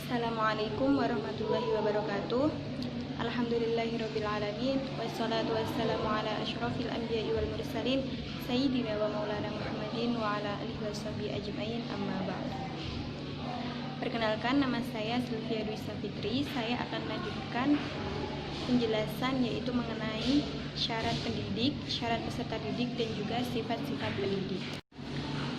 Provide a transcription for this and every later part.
Assalamualaikum warahmatullahi wabarakatuh. Alhamdulillahirrabbilalamin. Wassalatu wassalamu ala ashrafil anbiya'i wal mursalin Sayyidina wa maulana Muhammadin wa ala alihi wa sahbihi ajma'in, amma ba'd. Perkenalkan, nama saya Sylvia Dwi Safitri. Saya akan melanjutkan penjelasan yaitu mengenai syarat pendidik, syarat peserta didik, dan juga sifat-sifat pendidik.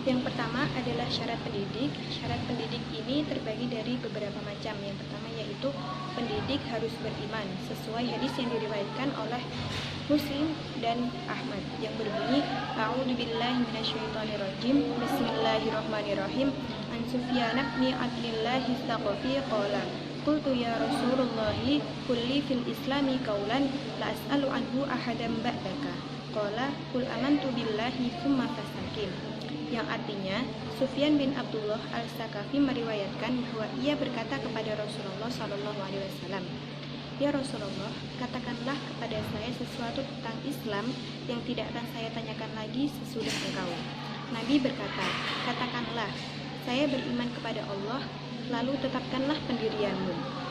Yang pertama adalah syarat pendidik. Syarat pendidik ini terbagi dari beberapa macam. Yang pertama yaitu pendidik harus beriman sesuai hadis yang diriwayatkan oleh Muslim dan Ahmad yang berbunyi, A'udzubillahi minasyaitonirrajim, Bismillahirrahmanirrahim. An Sufyan bin Abdillah Tsaqafi qala, qultu ya Rasulullahi kulli fil islami qaulan la as'alu anhu ahadan ba'daka. Qala qul amantu billahi tsumma fastaqim. Yang artinya, Sufyan bin Abdullah al-Tsaqafi meriwayatkan bahwa ia berkata kepada Rasulullah SAW, "Ya Rasulullah, katakanlah kepada saya sesuatu tentang Islam yang tidak akan saya tanyakan lagi sesudah engkau." Nabi berkata, "Katakanlah, saya beriman kepada Allah, lalu tetapkanlah pendirianmu."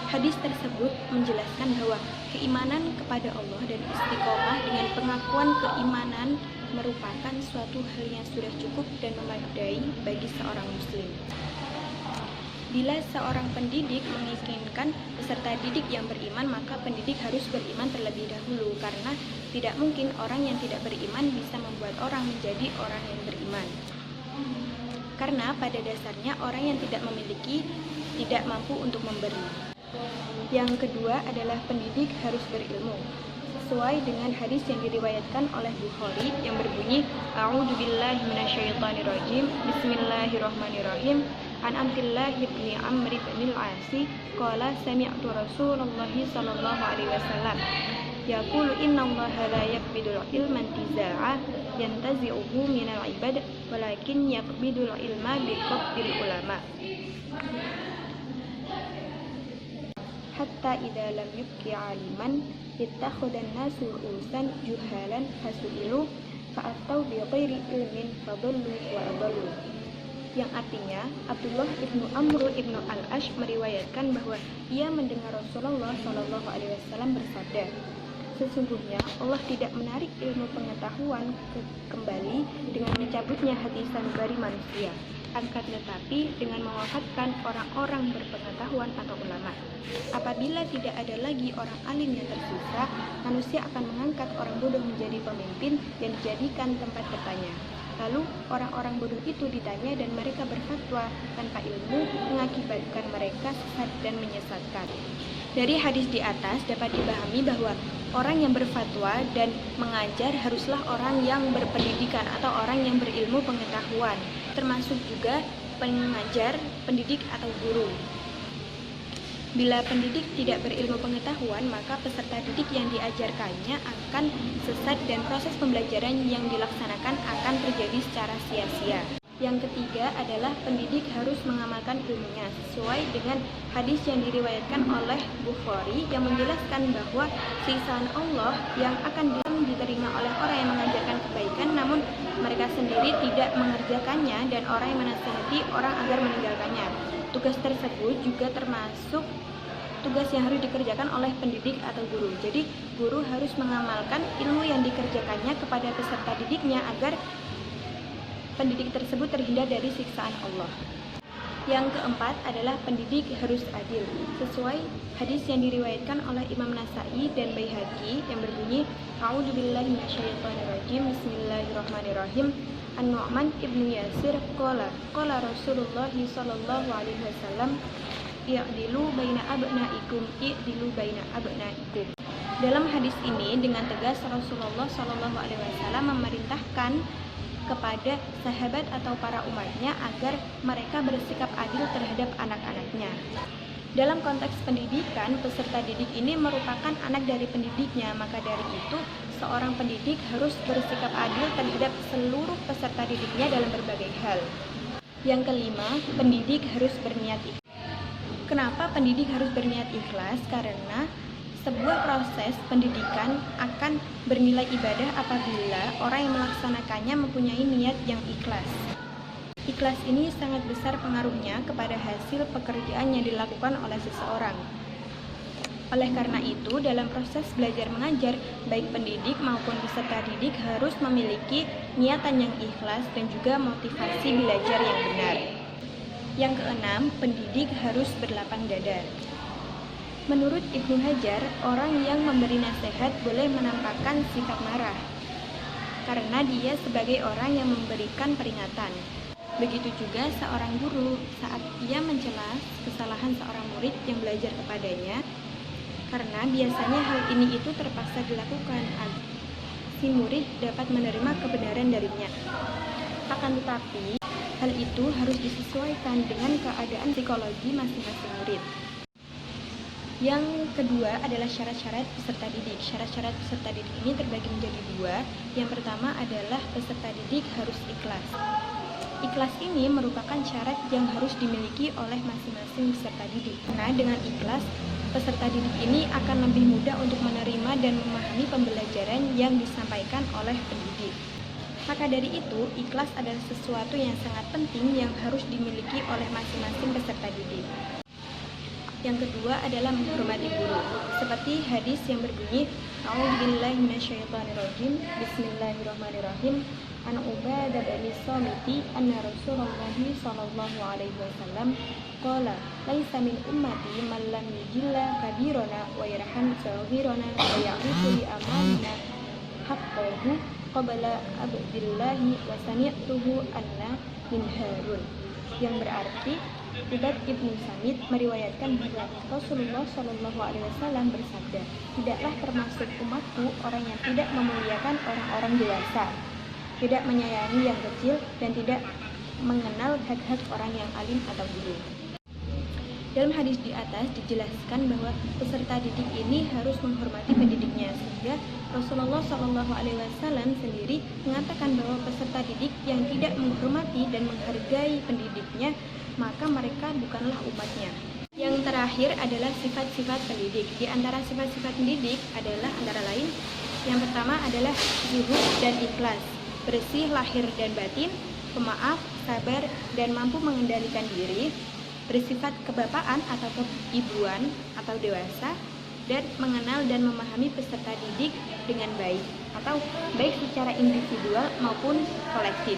Hadis tersebut menjelaskan bahwa keimanan kepada Allah dan istiqomah dengan pengakuan keimanan merupakan suatu hal yang sudah cukup dan memadai bagi seorang muslim. Bila seorang pendidik menginginkan peserta didik yang beriman, maka pendidik harus beriman terlebih dahulu, karena tidak mungkin orang yang tidak beriman bisa membuat orang menjadi orang yang beriman. Karena pada dasarnya orang yang tidak memiliki tidak mampu untuk memberi. Yang kedua adalah pendidik harus berilmu sesuai dengan hadis yang diriwayatkan oleh Bukhari yang berbunyi, A'udzubillahi minasyaitonirrajim, Bismillahirrahmanirrahim. An Abdillah bin Amr bin al-As qala sami'tu Rasulullah sallallahu alaihi wasallam yaqulu innallaha la yaqbidul ilma intiza'a yantazi'uhu minal ibad walakin yaqbidul ilma biqabdil ulama. Hatta idza lam yubqi 'aliman ittakhadan nasu ru'usan juhalan fasu'ilu fa'atau bi ghairi ilmin fadallu wa adallu. Yang artinya, Abdullah ibnu Amr ibnu al-Ash meriwayatkan bahwa ia mendengar Rasulullah SAW bersabda, "Sesungguhnya Allah tidak menarik ilmu pengetahuan kembali dengan mencabutnya hati sanubari manusia, akan tetapi dengan mewafatkan orang-orang berpengetahuan atau ulama. Apabila tidak ada lagi orang alim yang tersisa, manusia akan mengangkat orang bodoh menjadi pemimpin dan dijadikan tempat bertanya. Lalu orang-orang bodoh itu ditanya dan mereka berfatwa tanpa ilmu, mengakibatkan mereka sesat dan menyesatkan." Dari hadis di atas dapat dipahami bahwa orang yang berfatwa dan mengajar haruslah orang yang berpendidikan atau orang yang berilmu pengetahuan, termasuk juga pengajar, pendidik atau guru. Bila pendidik tidak berilmu pengetahuan, maka peserta didik yang diajarkannya akan sesat dan proses pembelajaran yang dilaksanakan akan terjadi secara sia-sia. Yang ketiga adalah pendidik harus mengamalkan ilmunya sesuai dengan hadis yang diriwayatkan oleh Bukhari yang menjelaskan bahwa siksaan Allah yang akan diterima oleh orang yang mengajarkan kebaikan namun mereka sendiri tidak mengerjakannya, dan orang yang menasihati orang agar meninggalkannya. Tugas tersebut juga termasuk tugas yang harus dikerjakan oleh pendidik atau guru. Jadi guru harus mengamalkan ilmu yang dikerjakannya kepada peserta didiknya agar pendidik tersebut terhindar dari siksaan Allah. Yang keempat adalah pendidik harus adil sesuai hadis yang diriwayatkan oleh Imam Nasa'i dan Baihaqi yang berbunyi, A'udzubillahi minasyaitonirrajim, Bismillahirrahmanirrahim. An-Nu'man ibnu Yasir qala Rasulullah sallallahu alaihi wasallam, i'dilu baina abnaikum, i'dilu baina abnaikum. Dalam hadis ini dengan tegas Rasulullah sallallahu alaihi wasallam memerintahkan kepada sahabat atau para umatnya agar mereka bersikap adil terhadap anak-anaknya. Dalam konteks pendidikan, peserta didik ini merupakan anak dari pendidiknya, maka dari itu seorang pendidik harus bersikap adil terhadap seluruh peserta didiknya dalam berbagai hal. Yang kelima, pendidik harus berniat ikhlas. Kenapa pendidik harus berniat ikhlas? Karena sebuah proses pendidikan akan bernilai ibadah apabila orang yang melaksanakannya mempunyai niat yang ikhlas. Ikhlas ini sangat besar pengaruhnya kepada hasil pekerjaan yang dilakukan oleh seseorang. Oleh karena itu, dalam proses belajar mengajar, baik pendidik maupun peserta didik harus memiliki niatan yang ikhlas dan juga motivasi belajar yang benar. Yang keenam, pendidik harus berlapang dada. Menurut Ibnu Hajar, orang yang memberi nasihat boleh menampakkan sikap marah, karena dia sebagai orang yang memberikan peringatan. Begitu juga seorang guru saat ia mencela kesalahan seorang murid yang belajar kepadanya, karena biasanya hal ini itu terpaksa dilakukan agar si murid dapat menerima kebenaran darinya. Akan tetapi, hal itu harus disesuaikan dengan keadaan psikologi masing-masing murid. Yang kedua adalah syarat-syarat peserta didik. Syarat-syarat peserta didik ini terbagi menjadi dua. Yang pertama adalah peserta didik harus ikhlas. Ikhlas ini merupakan syarat yang harus dimiliki oleh masing-masing peserta didik. Nah, dengan ikhlas, peserta didik ini akan lebih mudah untuk menerima dan memahami pembelajaran yang disampaikan oleh pendidik. Maka dari itu, ikhlas adalah sesuatu yang sangat penting yang harus dimiliki oleh masing-masing peserta didik. Yang kedua adalah menghormati guru, seperti hadis yang berbunyi A'udzubillahi minasyaitonirrajim, Bismillahirrahmanirrahim. An Ubadah bin Samiti anna Rasulullah sallallahu alaihi wasallam qala laisa min ummati man lam yujilla kabirana wa yarham saghirana wa ya'rifu li amanina haqqahu qabla abdillahi wa sami'tuhu anna min Harun, yang berarti Ubad ibnu Samit meriwayatkan bahwa Rasulullah Shallallahu Alaihi Wasallam bersabda, tidaklah termasuk umatku orang yang tidak memuliakan orang-orang dewasa, tidak menyayangi yang kecil, dan tidak mengenal hak-hak orang yang alim atau guru. Dalam hadis di atas dijelaskan bahwa peserta didik ini harus menghormati pendidiknya, sehingga Rasulullah Shallallahu Alaihi Wasallam sendiri mengatakan bahwa peserta didik yang tidak menghormati dan menghargai pendidiknya, maka mereka bukanlah umatnya. Yang terakhir adalah sifat-sifat pendidik. Di antara sifat-sifat pendidik adalah antara lain, yang pertama adalah zuhud dan ikhlas, bersih lahir dan batin, pemaaf, sabar, dan mampu mengendalikan diri, bersifat kebapaan atau keibuan atau dewasa, dan mengenal dan memahami peserta didik dengan baik, atau baik secara individual maupun kolektif.